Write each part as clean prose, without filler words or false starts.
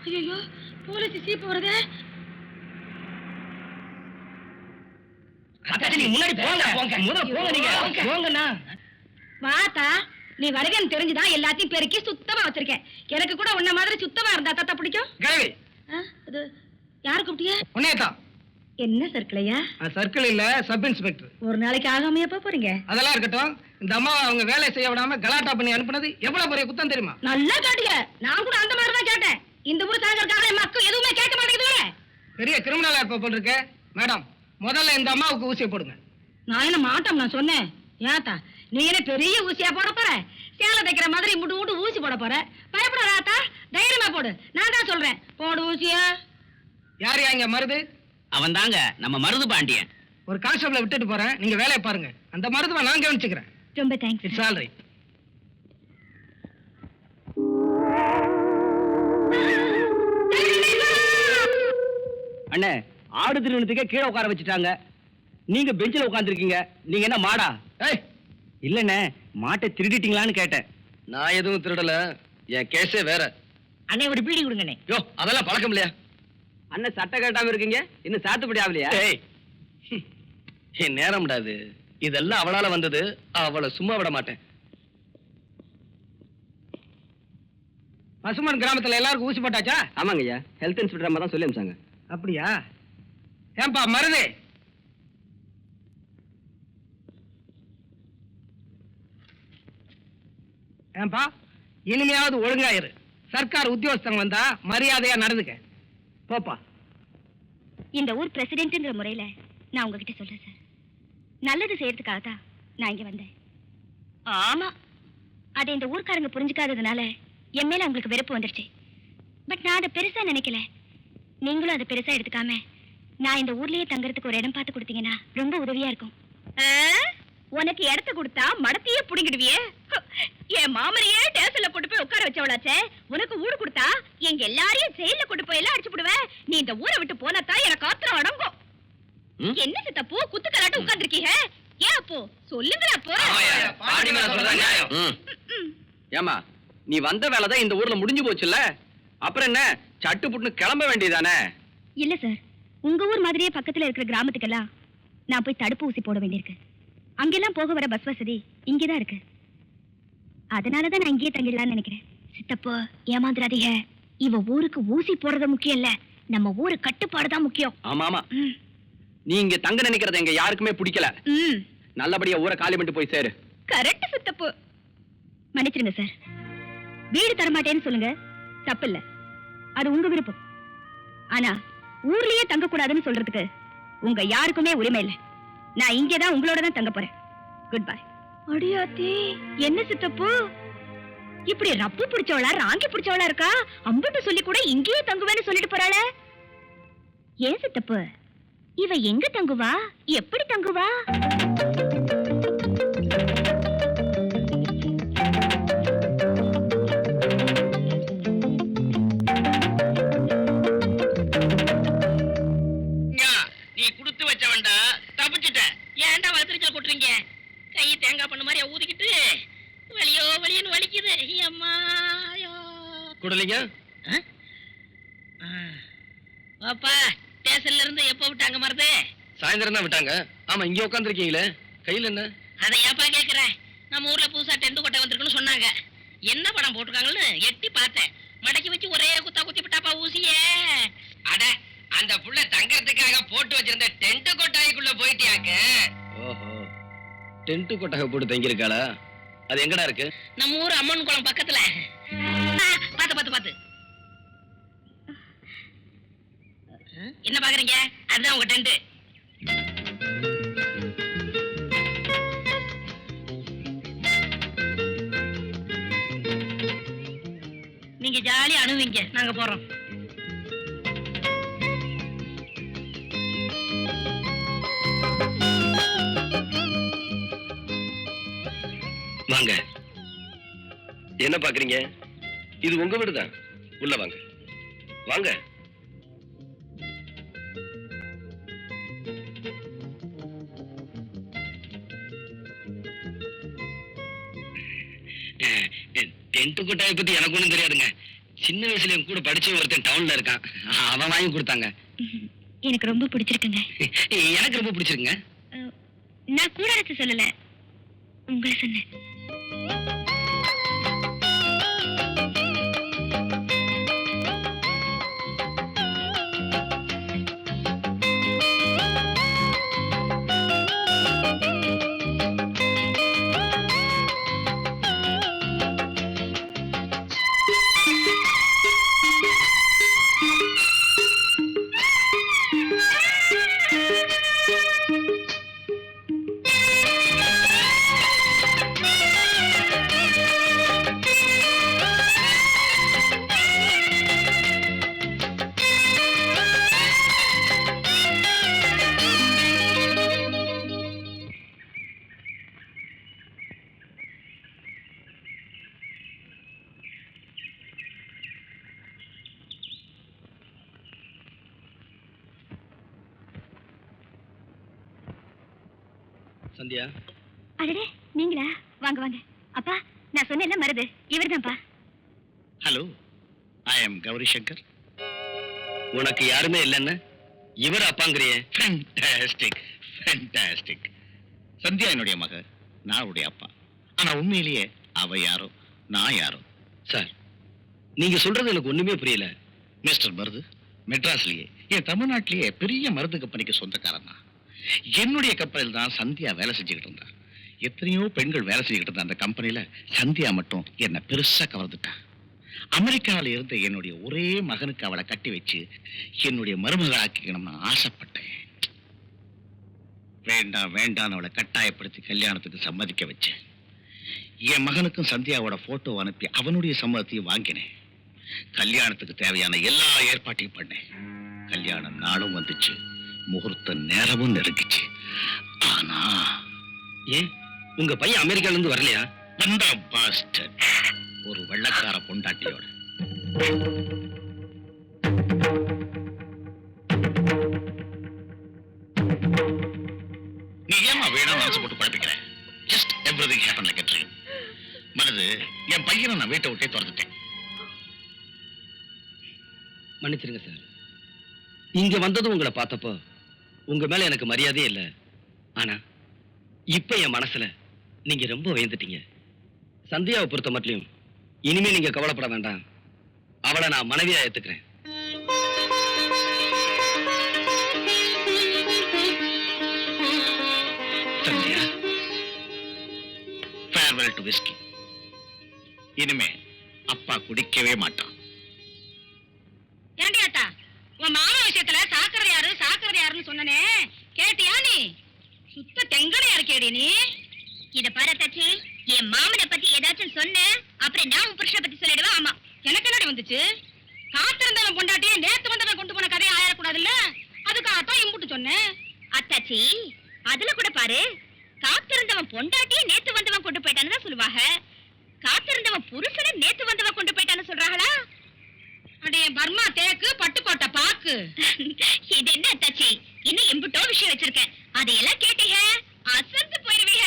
ஐயோ போலீஸ் சீப்பு வருதே. முன்னாடி போங்கண்ணா. வாத்தா, நீ வருகன்னு தெரிஞ்சுதான் எல்லாத்தையும் பெருக்கி சுத்தமா வச்சிருக்கேன். எனக்கு கூட உன்ன மாதிரி சுத்தமா இருந்தா தாத்தா பிடிக்கும். அது யாரு கூப்பிட்டியா? உன்னையதான். என்ன சர்க்கிளையா? சர்க்கிள் இல்ல, சப் இன்ஸ்பெக்டர். ஒரு நாளைக்கு ஆகாமையா போறீங்க? அதெல்லாம் இருக்கட்டும். இந்த அம்மா அவங்க வேலை செய்ய விடாம கலாட்டா பண்ணி அனுப்புனது எவ்வளவு பெரிய குத்தம் தெரியுமா? நல்லா கேட்டீங்க. நான் கூட அந்த மாதிரி தான் கேட்டேன். இந்த ஊர் தாங்கறதுக்காக மக்கள் எதுவுமே கேட்க மாட்டேங்குது. பெரிய கிரிமினலா இருப்ப போல் இருக்கு. மேடம், முதல்ல இந்த அம்மாவுக்கு ஊசியை போடுங்க. நான் என்ன மாட்டோம் நான் சொன்னேன். ஏத்தா, நீ என்ன பெரிய ஊசியா போட போற? சேலை தைக்கிற மாதிரி முட்டு முட்டு ஊசி போட போற? பயப்படாதா, தைரியமா போடு. நான் தான் சொல்றேன், போடு ஊசியா. யார் இங்க மருது? அவன் தாங்க, நம்ம மருது பாண்டியன். ஒரு கான்ஸ்டபிளை விட்டுட்டு போறேன், நீங்க வேலையை பாருங்க. அந்த மருதுவை நான் கவனிச்சுக்கிறேன். ரொம்ப தேங்க்ஸ். It's all right. அண்ணே, ஆடு திருமணத்துக்கே கீழே உட்கார வச்சுட்டாங்க. நீங்க பெஞ்சில உட்காந்துருக்கீங்க. நீங்க என்ன மாடா? இல்லண்ணே, மாட்டை திருடிட்டீங்களான்னு கேட்டேன். நான் எதுவும் திருடல, என் கேஸே வேற. அண்ணே ஒரு பீடி கொடுங்கண்ணே. யோ, அதெல்லாம் பழக்கம் இல்லையா? அண்ணன் சட்டை கேட்டாம இருக்கீங்க, இன்னும் சாத்துப்படி ஆகலையா? என் நேரம் விடாது. இதெல்லாம் அவளால வந்தது, அவளை சும்மா விட மாட்டேன். பசுமன் கிராமத்துல எல்லாருக்கும் ஊசி போட்டாச்சா? ஆமாங்க ஐயா, ஹெல்த் இன்ஸ்பெக்டர் அம்மா தான் சொல்லி அனுப்பிச்சாங்க. அப்படியா? ஏன்பா மருது, ஏன்பா இனிமையாவது ஒழுங்காயிரு. சர்க்கார் உத்தியோகஸ்தன் வந்தா மரியாதையா நடந்துக்க. போப்பா. இந்த ஊர் பிரசிடென்ட்ங்கிற முறையில நான் உங்ககிட்ட சொல்றேன் சார். நல்லது செய்யறதுக்காக தான் நான் இங்க வந்தேன். ஆமா, அதை இந்த ஊர்க்காரங்க புரிஞ்சுக்காததுனால என் மேல உங்களுக்கு வெறுப்பு வந்துருச்சு. பட் நான் அதை பெருசா நினைக்கல. நீங்களும் அதை பெருசா எடுத்துக்காம நான் இந்த ஊர்லயே தங்கறதுக்கு ஒரு இடம் பார்த்து கொடுத்தீங்கன்னா ரொம்ப உதவியா இருக்கும். உனக்கு இடத்த கொடுத்தா மடத்தையே புடிங்கிடுவியே. என் மாமரையே டேசல்ல கொண்டு போய் உட்கார வச்சவளாச்சே. உனக்கு ஊடு கொடுத்தா எங்க எல்லாரையும் ஜெயில கொண்டு போய் எல்லாம் அடிச்சு விடுவேன். நீ இந்த ஊரை விட்டு போனதான் எனக்கு ஆத்திரம் அடங்கும். என்ன சித்தப்போ குத்து கலாட்ட உட்கார்ந்துருக்கீங்க? ஏன் அப்போ சொல்லுங்களா? அப்போ ஏமா, நீ வந்த வேலைதான் இந்த ஊர்ல முடிஞ்சு போச்சுல்ல, அப்புறம் என்ன சட்டு புட்டுன்னு கிளம்ப வேண்டியதானே? இல்ல சார், உங்க ஊர் மாதிரியே பக்கத்துல இருக்கிற கிராமத்துக்கெல்லாம் நான் போய் தடுப்பு ஊசி போட வேண்டியிருக்கு. அங்கெல்லாம் போக வர பஸ் வசதி இங்கதான் இருக்கு. அதனாலதான் நான் இங்கேயே தங்கிடலாம்னு நினைக்கிறேன். சித்தப்போ ஏமாந்துடாதீங்க. இவ ஊருக்கு ஊசி போடுறது முக்கியம் இல்ல, நம்ம ஊரு கட்டுப்பாடுதான் முக்கியம். ஆமா ஆமா, நீ இங்க தங்க நினைக்கிறது எங்க யாருக்குமே பிடிக்கல. நல்லபடியா ஊரை காலி பண்ணிட்டு போய் சேரு. கரெக்ட் சித்தப்போ. மன்னிச்சிருங்க சார், வீடு தரமாட்டேன்னு சொல்லுங்க, தப்பு இல்ல, அது உங்க விருப்பம். ஆனா ஊர்லயே தங்க கூடாதுன்னு சொல்றதுக்கு உங்க யாருக்குமே உரிமை இல்ல. நான் இங்கதான் உங்களோட தான் தங்க போறேன். Good bye. அடியாத்தி, என்ன சித்தப்போ இப்படி ரப்பு பிடிச்சவளா ராங்கி பிடிச்சவளா இருக்கா? அம்புட்டு சொல்லி கூட இங்கேயே தங்குவேன்னு சொல்லிட்டு போறாள. ஏன் சித்தப்போ, இவ எங்க தங்குவா? எப்படி தங்குவா? நீ குடுத்து வச்சவன்டா, தப்பிச்சுட்ட. ஏன்டா வளர்த்துச்சல் கொட்டுறீங்க? கை தேங்காய் பண்ண மாதிரி ஊதிக்கிட்டு வலியோ வலியன்னு வலிக்குது. அம்மா குடலிங்க பாப்பா, ஸ்டேஷன்ல இருந்து எப்ப விட்டாங்க மருது? சாயந்தரம் தான் விட்டாங்க. ஆமா, இங்க உட்காந்துருக்கீங்களே, கையில என்ன? அதை ஏப்பா கேக்குறேன்? நம்ம ஊர்ல புதுசா டென்ட் கொட்டை வந்திருக்குன்னு சொன்னாங்க. என்ன படம் போட்டுருக்காங்கன்னு எட்டி பார்த்தேன். மடக்கி வச்சு ஒரே குத்தா குத்தி விட்டாப்பா ஊசியே. அட, அந்த புள்ள தங்கறதுக்காக போட்டு வச்சிருந்த டென்ட் கொட்டாய்க்குள்ள போயிட்டியாக்க? ஓஹோ, டென்ட் கொட்டாக போட்டு தங்கியிருக்காளா? அது எங்கடா இருக்கு? நம்ம ஊர் அம்மன் குளம் பக்கத்துல. பாத்து பாத்து பாத்து. என்ன பாக்குறீங்க? அதுதான் உங்க டென்ட். நீங்க ஜாலியா அணுவீங்க, நாங்க போறோம். வாங்க. என்ன பாக்குறீங்க? இது உங்க வீடுதான். உள்ள வாங்க வாங்க. டென்ட் கொட்டாயை பத்தி எனக்கு ஒண்ணும் தெரியாதுங்க. சின்ன வயசுல என் கூட படிச்ச ஒருத்தன் டவுன்ல இருக்கான். அவன் வாங்கி கொடுத்தாங்க. எனக்கு ரொம்ப பிடிச்சிருக்குங்க. எனக்கு ரொம்ப பிடிச்சிருக்குங்க. நான் கூடாரத்தை சொல்லல, உங்களை சொன்னேன். சந்தியா, அடடே நீங்களா? வாங்க வாங்க. அப்பா, நான் சொன்னேன்ல மருது, இவர்தான்ப்பா. Hello, I am Gauri Shankar. உனக்கு யாருமே இல்லைன்னு இவர் அப்பாங்கிறியே. Fantastic, fantastic. சந்தியா என்னுடைய மக, நான் அவருடைய அப்பா. ஆனா உண்மையிலேயே அவ யாரோ நான் யாரோ. சார், நீங்க சொல்றது எனக்கு ஒண்ணுமே புரியல. மிஸ்டர் மருது மெட்ராஸ்லயே என் தமிழ்நாட்டிலேயே பெரிய மருந்து கம்பெனிக்கு சொந்தக்காரன் தான். என்னுடைய கம்பெனியில் தான் சந்தியா வேலை செஞ்சுக்கிட்டு இருந்தா. எத்தனையோ பெண்கள் வேலை செஞ்சுக்கிட்டு இருந்த அந்த கம்பெனியில சந்தியா மட்டும் என்ன பெருசா கவர்ந்துட்டா. அமெரிக்காவில இருந்த என்னுடைய ஒரே மகனுக்கு அவளை கட்டி வச்சு என்னுடைய மருமகளாக்கிக்கணும்னு ஆசைப்பட்டேன். வேண்டாம் வேண்டாம் அவளை கட்டாயப்படுத்தி கல்யாணத்துக்கு சம்மதிக்க வச்சேன். என் மகனுக்கும் சந்தியாவோட போட்டோ அனுப்பி அவனுடைய சம்மதத்தையும் வாங்கினேன். கல்யாணத்துக்கு தேவையான எல்லா ஏற்பாட்டையும் பண்ணேன். கல்யாண நாளும் வந்துச்சு, முகூர்த்த நேரமும் நெருங்கிச்சு. ஆனா ஏன் உங்க பையன் அமெரிக்கால இருந்து வரலையா? வந்தா பாஸ்டர், ஒரு வெள்ளக்கார பொண்டாட்டியோட. நீ ஏமா வேணும் மனசு போட்டு குழப்பிக்கிற? Just everything happen like a dream. மனது, என் பையனை நான் வீட்டை விட்டே திறந்துட்டேன். மன்னிச்சிருங்க சார். இங்க வந்ததும் உங்களை பார்த்தப்போ உங்க மேல எனக்கு மரியாதையே இல்லை. ஆனா இப்ப என் மனசுல நீங்க ரொம்ப உயர்ந்துட்டீங்க. சந்தியாவை பொறுத்த மட்டும் இனிமே நீங்க கவலைப்பட வேண்டாம். அவளை நான் மனைவியா ஏத்துக்கிறேன். Sandhya, farewell to whisky. இனிமே அப்பா குடிக்கவே மாட்டான். ஏண்டி அத்தா, உன் மாமா விஷயத்துல சாக்கறது யாருன்னு சொன்னனே, கேட்டியா நீ? சுத்த தெங்கலையா இருக்கேடி நீ. இத பாரு தச்சி, என் மாமனை பத்தி ஏதாச்சும் சொன்ன அப்புறம் நான் உன் புருஷனை பத்தி சொல்லிடுவேன். ஆமா, எனக்கு என்னடி வந்துச்சு? காத்திருந்தவன் பொண்டாட்டியே நேத்து வந்தவன் கொண்டு போன கதையை ஆயிடக்கூடாதுல்ல, அதுக்காகத்தான் இம்புட்டு சொன்னேன். அத்தாச்சி, அதுல கூட பாரு, காத்திருந்தவன் பொண்டாட்டியே நேத்து வந்தவன் கொண்டு போயிட்டான்னு தான் சொல்லுவாங்க. காத்திருந்தவன் புருஷனை நேத்து வந்தவன் கொண்டு போயிட்டான்னு சொல்றாங்களா? அடைய பர்மா தேக்கு பட்டுக்கோட்டை பாக்கு. இது என்ன அத்தாச்சி, இன்னும் எம்புட்டோ விஷயம் வச்சிருக்கேன். அதையெல்லாம் கேட்டீங்க அசந்து போயிருவீங்க.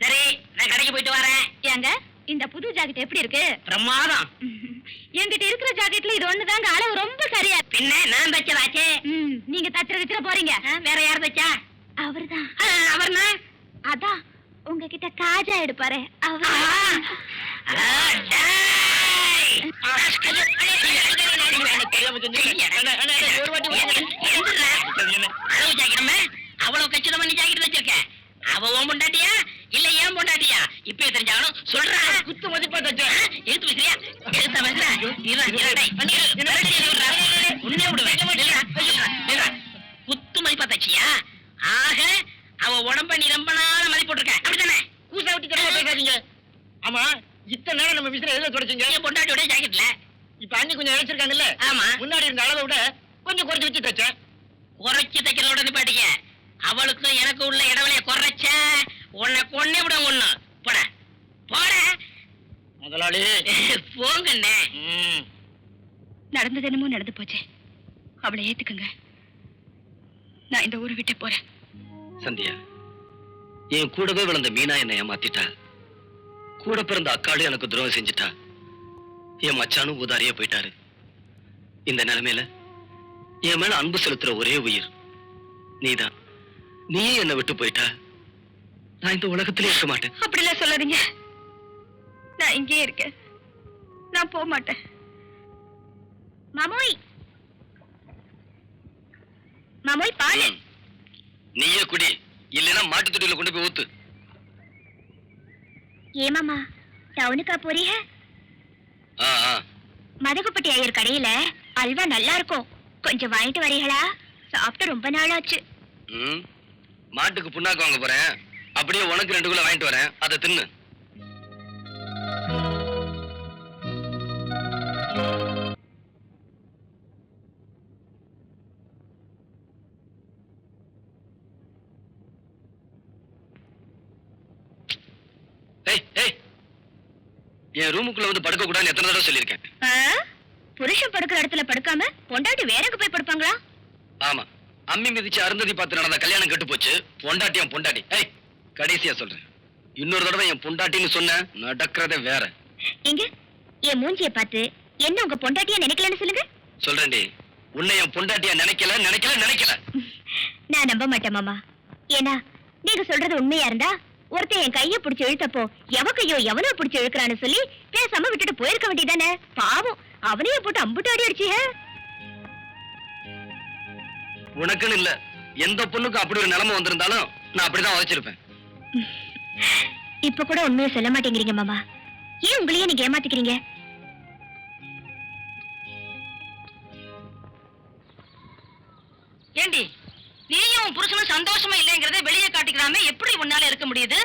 சரி, நான் கடைக்கு போயிட்டு வரேன். ஏங்க, இந்த புது ஜாக்கெட் எப்படி இருக்கு? பிரமாதம். என்கிட்ட இருக்கிற ஜாக்கெட்ல இது ஒண்ணுதாங்க அளவு ரொம்ப சரியா. பின்ன நான் தச்சதாச்சே. நீங்க தச்சுற போறீங்க. வேற யார் தச்சா? அவர்தான். அவர்னா? அதான் உங்ககிட்ட காஜா எடுப்பாரு அவர். அவ்வளவு கச்சிதமா நீ ஜாக்கெட் வச்சிருக்க. அவ உன் பொண்டாட்டியா இல்ல ஏன் பொண்டாட்டியா? இப்ப தெரிஞ்சாலும் சொல்றா. குத்து மதிப்பா தச்ச. எடுத்து பேசுறியா? எடுத்த பேசுறா. குத்து மதிப்பா தச்சியா? ஆக அவ உடம்ப நீ ரொம்ப நாள் மதிப்பு போட்டிருக்க, அப்படித்தானே? கூசா விட்டு பேசாதீங்க. ஆமா, இத்தனை நேரம் நம்ம விசில எதுல தொடச்சிங்க? என் பொண்டாட்டியோட ஜாக்கெட்ல. இப்ப அண்ணி கொஞ்சம் இழைச்சிருக்காங்கல்ல? ஆமா. முன்னாடி இருந்த அளவை விட கொஞ்சம் குறைச்சு வச்சு தச்சேன். குறைச்சு தைக்கிறதோட நிப்பாட்டிக்க. அவளுக்கு எனக்கு உள்ள இடவெளிய குறைச்ச உன்னை கொன்னே விட ஒண்ணு. போட போட முதலாளி போங்கண்ணே. நடந்தது என்னமோ நடந்து போச்சு. அவளை ஏத்துக்குங்க. நான் இந்த ஊரை விட்டு போறேன். சந்தியா, என் கூடவே விழுந்த மீனா என்னை ஏமாத்திட்டா. கூட பிறந்த அக்காளும் எனக்கு துரோகம் செஞ்சுட்டா. என் மச்சானும் ஊதாரியா போயிட்டாரு. இந்த நிலைமையில என் மேல அன்பு செலுத்துற ஒரே உயிர் நீதான். நீயே என்னை விட்டு போயிட்டா நான் இந்த உலகத்திலே இருக்க மாட்டேன். அப்படிலாம் சொல்லாதீங்க. நான் இங்கேயே இருக்கேன். நான் போக மாட்டேன். மாமோய், மாமோய் பாரு. நீயே குடி, இல்லைன்னா மாட்டு தொட்டியில கொண்டு போய் ஊத்து. ஏமாமா டவுனுக்கா போறீங்க? மதகுப்பட்டி ஐயர் கடையில அல்வா நல்லா இருக்கும், கொஞ்சம் வாங்கிட்டு வரீங்களா? சாப்பிட்டு ரொம்ப நாள் ஆச்சு. மாட்டுக்கு புண்ணாக்கு வாங்க போறேன், அப்படியே உனக்கு 2 கிலோ வாங்கிட்டு வரேன், அதை தின்னு. என் ரூமுக்குள்ள வந்து படுக்க கூடாதுன்னு எத்தனை தடவை சொல்லியிருக்கேன். புருஷன் படுக்கிற இடத்துல படுக்காம பொண்டாட்டி வேற எங்க போய் படுப்பாங்களா? ஆமா, அம்மி மிதிச்சு அருந்ததி பார்த்து நடந்த கல்யாணம் கெட்டு போச்சு. பொண்டாட்டி என் பொண்டாட்டி. கடைசியா சொல்றேன், இன்னொரு தடவை என் பொண்டாட்டின்னு சொன்ன நடக்கிறதே வேற. எங்க என் மூஞ்சிய பார்த்து என்ன உங்க பொண்டாட்டியா நினைக்கலன்னு சொல்லுங்க. சொல்றேன்டி, உன்னை என் பொண்டாட்டியா நினைக்கல. நான் நம்ப மாட்டேன் மாமா. ஏன்னா நீங்க சொல்றது உண்மையா இருந்தா ஒருத்தன் என் கைய பிடிச்சு இழுத்தப்போ எவனோ பிடிச்சு இழுக்கிறான்னு சொல்லி பேசாம விட்டுட்டு போயிருக்க வேண்டியதானே. பாவம், அவனையே போட்டு அம்புட்டு அடி அடிச்சிய. உனக்குன்னு இல்ல, எந்த பொண்ணுக்கு அப்படி ஒரு நிலைமை வந்திருந்தாலும் நான் அப்படிதான் உழைச்சிருப்பேன். இப்ப கூட உண்மையை சொல்ல மாட்டேங்கிறீங்க மாமா. ஏன் உங்களையே நீங்க ஏமாத்திக்கிறீங்க? ஏண்டி, நீயும் புருஷனும் சந்தோஷமா இல்லைங்கிறத வெளியே காட்டிக்கிறாம எப்படி உன்னால இருக்க முடியுது?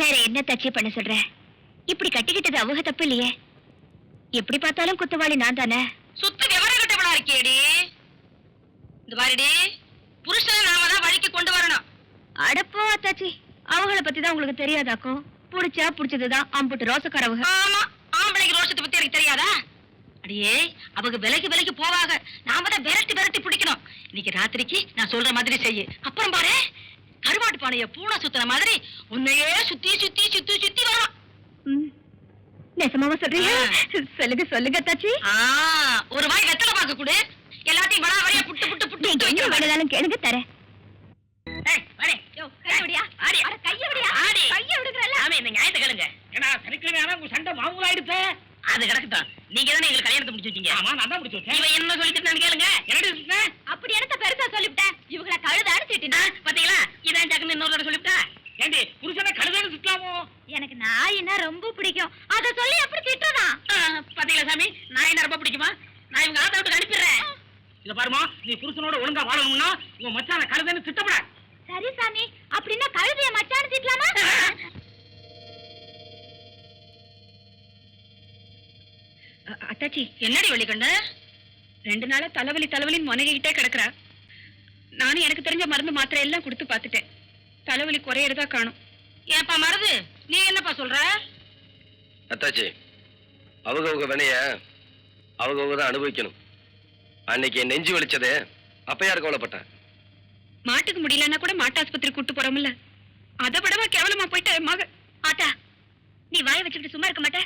வேற என்ன தச்சு பண்ண சொல்ற? இப்படி கட்டிக்கிட்டது அவங்க தப்பு இல்லையே. எப்படி பார்த்தாலும் குத்தவாளி நான் தானே. சுத்த விவரம் கட்டப்படா இருக்கேடி. இந்த பாருடி, புருஷனை நாம தான் வழிக்கு கொண்டு வரணும். அடப்போ அத்தாச்சி, அவங்கள பத்தி தான் உங்களுக்கு தெரியாதாக்கும். புடிச்சா புடிச்சதுதான் அம்புட்டு ரோசக்காரவங்க. ஆமா, ஆம்பளைக்கு ரோஷத்தை பத்தி எனக்கு தெரியாதா? அடியே, அவங்க விலைக்கு போவாங்க, நாம தான் விரட்டி பிடிக்கணும். இன்னைக்கு ராத்திரிக்கு நான் சொல்ற மாதிரி செய்யு. அப்புறம் பாரு, கருவாட்டு பானைய பூனை சுத்துற மாதிரி உன்னையே சுத்தி வரும். நெசமாவா சொல்றீங்க? சொல்லுங்க அத்தாச்சி. ஒரு வாய் வெத்தலை பாக்க கூடு, எல்லாத்தையும் வடா வரையா புட்டு நீங்க என்ன வேணாலும் கேளுங்க, தரேன். சண்டை மாமூல் ஆயிடுச்சு. அது கிடக்குதான். நீங்க தானே எங்களுக்கு கல்யாணத்தை முடிச்சு வச்சீங்க. ஆமா, நான் தான் முடிச்சு வச்சேன். இவன் என்ன சொல்லிட்டு கேளுங்க. அப்படி என்ன பெருசா சொல்லிவிட்டேன்? இவங்கள கழுதாடு திட்டினா பாத்தீங்களா? இதான் டக்குன்னு இன்னொரு தடவை சொல்லிவிட்டா. ஏண்டி, புருஷனை கழுதான்னு சுத்தலாமோ? எனக்கு நாயினா ரொம்ப பிடிக்கும், அத சொல்லி அப்படி திட்டுறதா? பாத்தீங்களா சாமி, நான் என்ன ரொம்ப பிடிக்குமா? நான் இவங்க ஆத்தா விட்டு அனுப்பிடுறேன். இத பாருமா, நீ புருஷனோட ஒழுங்கா வாழணும்னா உங்க மச்சான கழுதான்னு திட்டப்பட. சரி சாமி, அப்படின்னா கழுதைய மச்சான்னு திட்டலாமா? அத்தாச்சி, என்னடி வள்ளிக்கண்ணு? 2 நாளா தலைவலின்னு முனகிக்கிட்டே கிடக்குறா. நானும் எனக்கு தெரிஞ்ச மருந்து மாத்திரை எல்லாம் கொடுத்து பார்த்துட்டேன். தலைவலி குறையறதா காணும். ஏப்பா மருது, நீ என்னப்பா சொல்ற? அத்தாச்சி, அவங்க வினைய அவங்க தான் அனுபவிக்கணும். அன்னைக்கு என் நெஞ்சு வலிச்சதே அப்ப யாரு கவலைப்பட்டேன்? மாட்டுக்கு முடியலன்னா கூட மாட்டாஸ்பத்திரி கூட்டு போறோம்ல, அதை விடவா கேவலமா போயிட்டா என் மக. ஆத்தா, நீ வாயை வச்சுக்கிட்டு சும்மா இருக்க மாட்ட?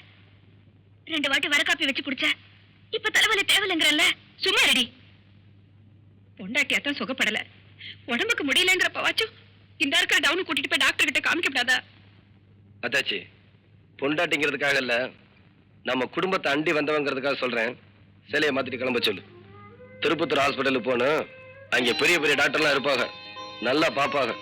2 வாட்டி வர காப்பி வச்சு குடிச்ச, இப்ப தலைவலி தேவலைங்கிறல்ல, சும்மா ரெடி. பொண்டாட்டியாத்தான் சுகப்படல, உடம்புக்கு முடியலங்கிறப்பவாச்சும் இந்த இருக்கிற டவுன் கூட்டிட்டு போய் டாக்டர் கிட்ட காமிக்கப்படாதா? அத்தாச்சி, பொண்டாட்டிங்கிறதுக்காக இல்ல, நம்ம குடும்பத்தை அண்டி வந்தவங்கிறதுக்காக சொல்றேன். சிலையை மாத்திட்டு கிளம்ப சொல்லு. திருப்பத்தூர் ஹாஸ்பிட்டலுக்கு போகணும். அங்க பெரிய டாக்டர்லாம் இருப்பாங்க, நல்லா பாப்பாங்க.